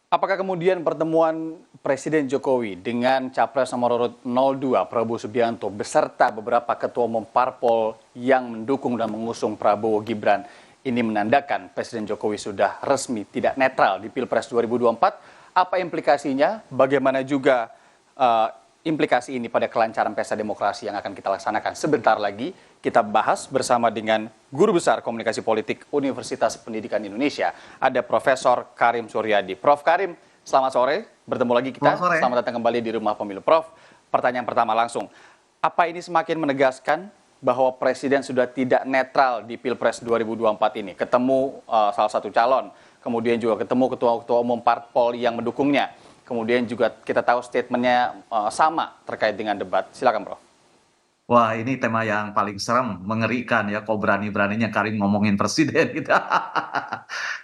Apakah kemudian pertemuan Presiden Jokowi dengan Capres nomor urut 02 Prabowo Subianto beserta beberapa ketua umum parpol yang mendukung dan mengusung Prabowo Gibran ini menandakan Presiden Jokowi sudah resmi tidak netral di Pilpres 2024? Apa implikasinya? Bagaimana juga eh, implikasi ini pada kelancaran pesta demokrasi yang akan kita laksanakan sebentar lagi? Kita bahas bersama dengan Guru Besar Komunikasi Politik Universitas Pendidikan Indonesia, ada Profesor Karim Suryadi. Prof. Karim, selamat sore. Bertemu lagi Selamat kita. sore. Selamat datang kembali di Rumah Pemilu. Prof, pertanyaan pertama langsung. Apa ini semakin menegaskan bahwa Presiden sudah tidak netral di Pilpres 2024 ini? Ketemu salah satu calon, kemudian juga ketemu ketua-ketua umum parpol yang mendukungnya. Kemudian juga kita tahu statementnya sama terkait dengan debat. Silakan, Prof. Wah, ini tema yang paling serem, mengerikan ya, kok berani-beraninya Karim ngomongin presiden gitu.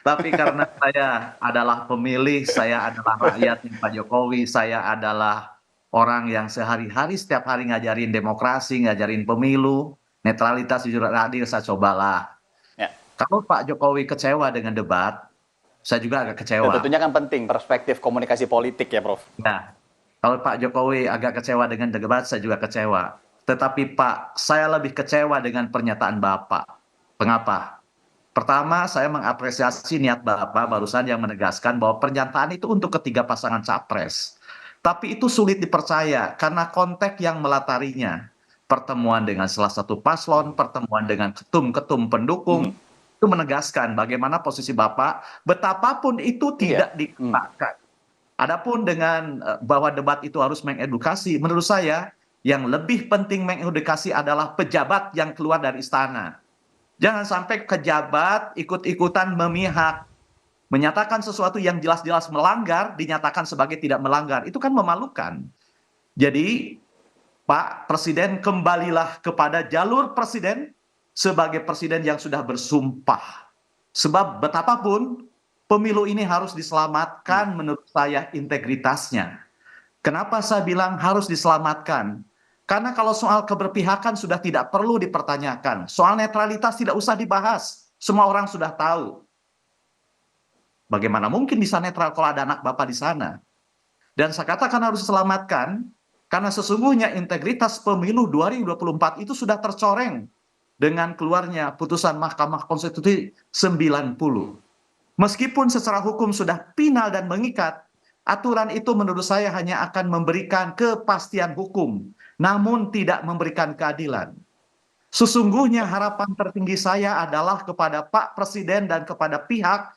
Tapi karena saya adalah pemilih, saya adalah rakyatnya Pak Jokowi, saya adalah orang yang sehari-hari setiap hari ngajarin demokrasi, ngajarin pemilu, netralitas, jujur dan adil, saya cobalah. Ya. Kalau Pak Jokowi kecewa dengan debat, saya juga agak Dan kecewa. tentunya kan penting perspektif komunikasi politik ya, Prof. Nah, kalau Pak Jokowi agak kecewa dengan debat, saya juga kecewa. Tetapi Pak, saya lebih kecewa dengan pernyataan Bapak. Mengapa? Pertama, saya mengapresiasi niat Bapak barusan yang menegaskan bahwa pernyataan itu untuk ketiga pasangan capres. Tapi itu sulit dipercaya karena konteks yang melatarinya. Pertemuan dengan salah satu paslon, pertemuan dengan ketum-ketum pendukung, itu menegaskan bagaimana posisi Bapak, betapapun itu Iya. tidak dikenakan. Adapun dengan bahwa debat itu harus mengedukasi, menurut saya yang lebih penting mengedukasi adalah pejabat yang keluar dari istana. Jangan sampai pejabat ikut-ikutan memihak, menyatakan sesuatu yang jelas-jelas melanggar, dinyatakan sebagai tidak melanggar. Itu kan memalukan. Jadi, Pak Presiden, kembalilah kepada jalur presiden sebagai presiden yang sudah bersumpah. Sebab betapapun pemilu ini harus diselamatkan menurut saya integritasnya. Kenapa saya bilang harus diselamatkan? Karena kalau soal keberpihakan sudah tidak perlu dipertanyakan. Soal netralitas tidak usah dibahas. Semua orang sudah tahu. Bagaimana mungkin bisa netral kalau ada anak bapak di sana? Dan saya katakan harus diselamatkan karena sesungguhnya integritas pemilu 2024 itu sudah tercoreng dengan keluarnya putusan Mahkamah Konstitusi 90. Meskipun secara hukum sudah final dan mengikat, aturan itu menurut saya hanya akan memberikan kepastian hukum, namun tidak memberikan keadilan. Sesungguhnya harapan tertinggi saya adalah kepada Pak Presiden dan kepada pihak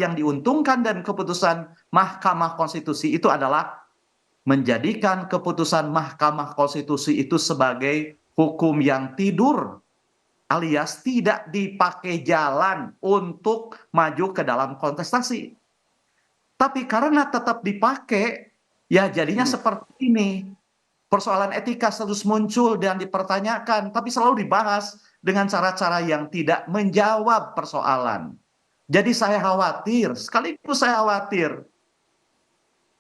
yang diuntungkan dan keputusan Mahkamah Konstitusi itu adalah menjadikan keputusan Mahkamah Konstitusi itu sebagai hukum yang tidur, alias tidak dipakai jalan untuk maju ke dalam kontestasi. Tapi karena tetap dipakai, ya jadinya seperti ini. Persoalan etika terus muncul dan dipertanyakan, tapi selalu dibahas dengan cara-cara yang tidak menjawab persoalan. Jadi saya khawatir, sekaligus saya khawatir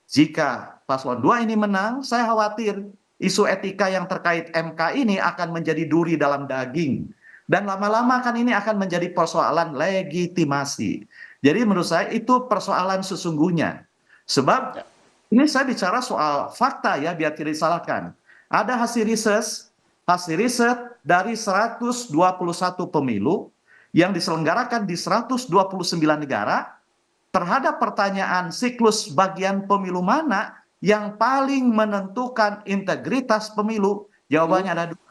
jika paslon 2 ini menang, saya khawatir isu etika yang terkait MK ini akan menjadi duri dalam daging. Dan lama-lama kan ini akan menjadi persoalan legitimasi. Jadi menurut saya itu persoalan sesungguhnya. Sebab Ya. ini saya bicara soal fakta ya, biar tidak disalahkan. Ada hasil riset dari 121 pemilu yang diselenggarakan di 129 negara terhadap pertanyaan siklus bagian pemilu mana yang paling menentukan integritas pemilu. Jawabannya ada dua.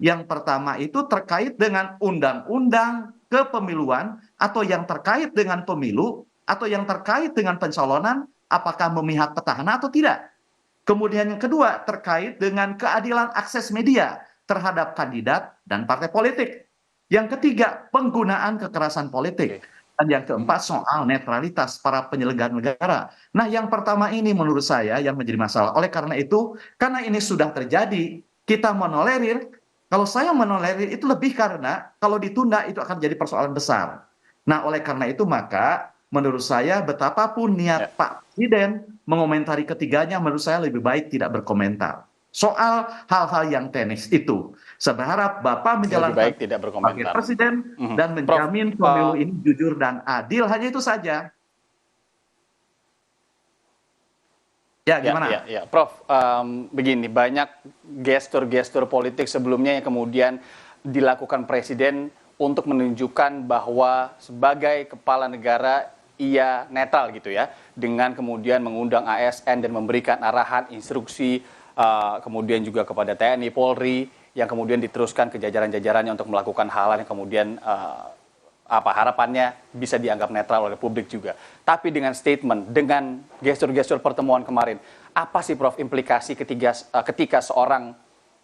Yang pertama itu terkait dengan undang-undang kepemiluan atau yang terkait dengan pemilu atau yang terkait dengan pencalonan apakah memihak petahana atau tidak. Kemudian yang kedua terkait dengan keadilan akses media terhadap kandidat dan partai politik. Yang ketiga penggunaan kekerasan politik. Oke. Dan yang keempat soal netralitas para penyelenggara negara. Nah yang pertama ini menurut saya yang menjadi masalah. Oleh karena itu, karena ini sudah terjadi, kita menolerir. Kalau saya menolerir itu lebih karena kalau ditunda itu akan jadi persoalan besar. Nah oleh karena itu maka menurut saya betapapun Ya. niat Pak Presiden mengomentari ketiganya, menurut saya lebih baik tidak berkomentar. Soal hal-hal yang teknis itu. Saya berharap Bapak Lebih menjalankan baik tidak sebagai berkomentar. presiden dan Prof, menjamin pemilu ini jujur dan adil. Hanya itu saja. Ya, Ya, ya, gimana? ya. Prof, begini, banyak gestur-gestur politik sebelumnya yang kemudian dilakukan Presiden untuk menunjukkan bahwa sebagai kepala negara ia netral gitu ya, dengan kemudian mengundang ASN dan memberikan arahan, instruksi, kemudian juga kepada TNI, Polri, yang kemudian diteruskan ke jajaran-jajarannya untuk melakukan hal-hal yang kemudian apa harapannya bisa dianggap netral oleh publik juga. Tapi dengan statement, dengan gestur-gestur pertemuan kemarin, apa sih Prof implikasi ketika seorang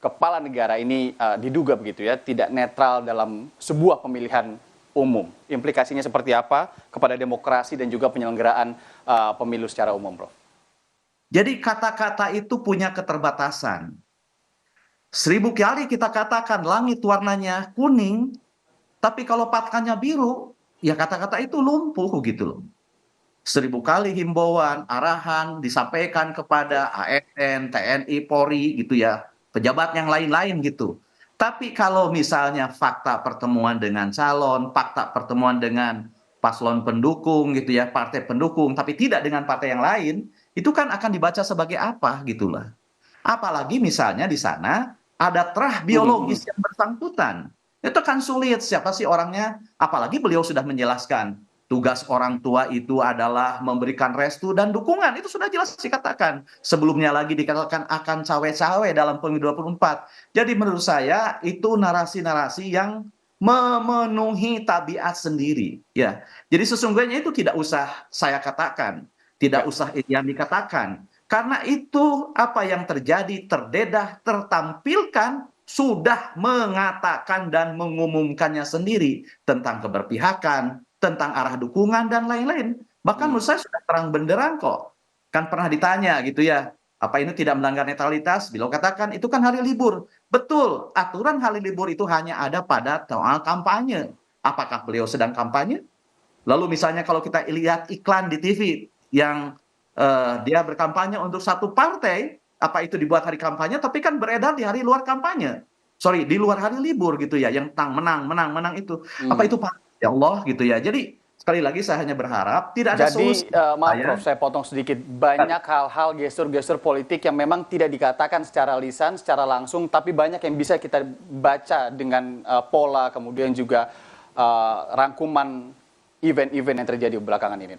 kepala negara ini diduga begitu ya tidak netral dalam sebuah pemilihan umum? Implikasinya seperti apa kepada demokrasi dan juga penyelenggaraan pemilu secara umum, Prof? Jadi kata-kata itu punya keterbatasan. 1000 kali kita katakan langit warnanya kuning, tapi kalau pakannya biru, ya kata-kata itu lumpuh gitu loh. 1000 kali himbauan, arahan disampaikan kepada ASN, TNI, Polri gitu ya, pejabat yang lain-lain gitu. Tapi kalau misalnya fakta pertemuan dengan calon, fakta pertemuan dengan paslon pendukung gitu ya, partai pendukung, tapi tidak dengan partai yang lain, itu kan akan dibaca sebagai apa gitu lah. Apalagi misalnya di sana ada terah biologis yang bersangkutan. Itu kan sulit, siapa sih orangnya? Apalagi beliau sudah menjelaskan, tugas orang tua itu adalah memberikan restu dan dukungan. Itu sudah jelas dikatakan. Sebelumnya lagi dikatakan akan cawe-cawe dalam pemilu 24. Jadi menurut saya itu narasi-narasi yang memenuhi tabiat sendiri. Ya, jadi sesungguhnya itu tidak usah saya katakan, tidak Ya. usah yang dikatakan. Karena itu apa yang terjadi terdedah, tertampilkan, sudah mengatakan dan mengumumkannya sendiri tentang keberpihakan, tentang arah dukungan dan lain-lain. Bahkan Hmm. menurut saya sudah terang benderang kok. Kan pernah ditanya gitu ya, apa ini tidak melanggar netralitas? Beliau katakan itu kan hari libur. Betul, aturan hari libur itu hanya ada pada soal kampanye. Apakah beliau sedang kampanye? Lalu misalnya kalau kita lihat iklan di TV yang dia berkampanye untuk satu partai, apa itu dibuat hari kampanye, tapi kan beredar di hari luar kampanye. Sorry, di luar hari libur gitu ya, yang tentang menang, menang, menang itu. Apa Hmm. itu Pak? Ya Allah gitu ya. Jadi sekali lagi saya hanya berharap tidak ada Jadi, solusi. maaf Prof, Saya saya potong sedikit. Banyak hal-hal gestur-gestur politik yang memang tidak dikatakan secara lisan, secara langsung, tapi banyak yang bisa kita baca dengan pola, kemudian juga rangkuman event-event yang terjadi belakangan ini.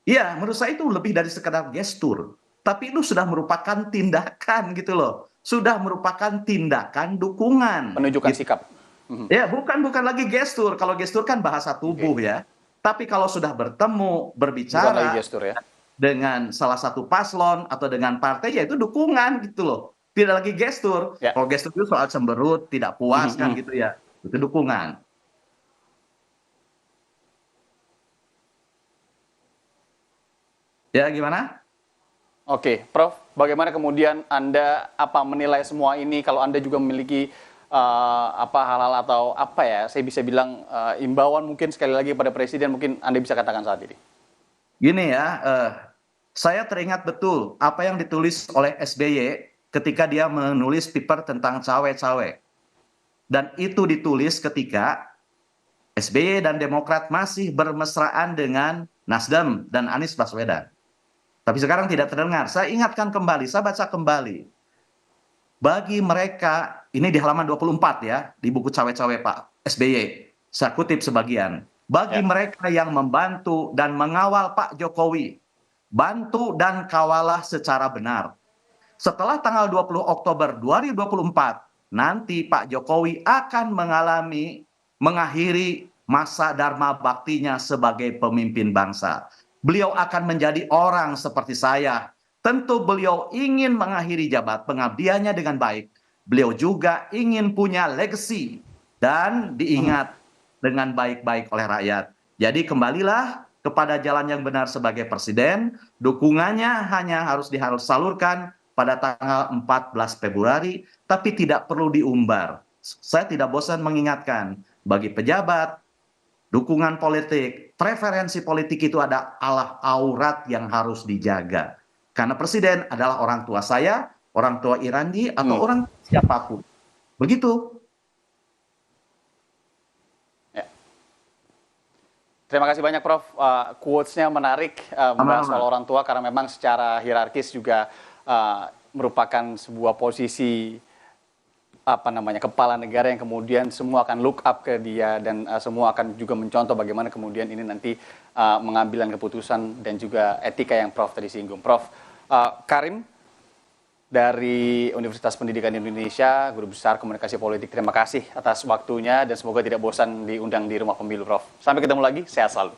Iya, menurut saya itu lebih dari sekedar gestur, tapi itu sudah merupakan tindakan gitu loh. Sudah merupakan tindakan dukungan Penunjukan gitu. sikap. Mhm. Ya, bukan lagi gestur. Kalau gestur kan bahasa tubuh Oke. ya. Tapi kalau sudah bertemu, Bukan lagi berbicara gestur ya. dengan salah satu paslon atau dengan partai, ya itu dukungan gitu loh. Tidak lagi gestur. Ya. Kalau gestur itu soal cemberut, tidak Mhm, puas kan mhm. gitu ya. Itu dukungan. Ya, gimana? Oke, Prof, bagaimana kemudian Anda apa menilai semua ini kalau Anda juga memiliki apa hal-hal atau apa ya, saya bisa bilang imbauan mungkin sekali lagi pada Presiden mungkin Anda bisa katakan saat ini. Gini ya, saya teringat betul apa yang ditulis oleh SBY ketika dia menulis paper tentang cawe-cawe. Dan itu ditulis ketika SBY dan Demokrat masih bermesraan dengan Nasdem dan Anies Baswedan. Tapi sekarang tidak terdengar. Saya ingatkan kembali, saya baca kembali. Bagi mereka, ini di halaman 24 ya, di buku cawe-cawe Pak SBY. Saya kutip sebagian. Bagi Ya. mereka yang membantu dan mengawal Pak Jokowi, bantu dan kawalah secara benar. Setelah tanggal 20 Oktober 2024, nanti Pak Jokowi akan mengakhiri masa dharma baktinya sebagai pemimpin bangsa. Beliau akan menjadi orang seperti saya. Tentu beliau ingin mengakhiri jabat pengabdiannya dengan baik. Beliau juga ingin punya legacy dan Mhm. diingat dengan baik-baik oleh rakyat. Jadi kembalilah kepada jalan yang benar sebagai presiden, dukungannya hanya harus salurkan pada tanggal 14 Februari, tapi tidak perlu diumbar. Saya tidak bosan mengingatkan, bagi pejabat, dukungan politik, preferensi politik itu ada aurat yang harus dijaga. Karena presiden adalah orang tua saya, orang tua Irandi, atau Hmm. orang siapapun. Begitu. Ya. Terima kasih banyak Prof. Quotes-nya menarik membahas soal orang tua karena memang secara hierarkis juga merupakan sebuah posisi kepala negara yang kemudian semua akan look up ke dia dan semua akan juga mencontoh bagaimana kemudian ini nanti mengambil keputusan dan juga etika yang Prof tadi singgung. Prof. Karim dari Universitas Pendidikan Indonesia, Guru Besar Komunikasi Politik. Terima kasih atas waktunya dan semoga tidak bosan diundang di Rumah Pemilu, Prof. Sampai ketemu lagi, sehat selalu.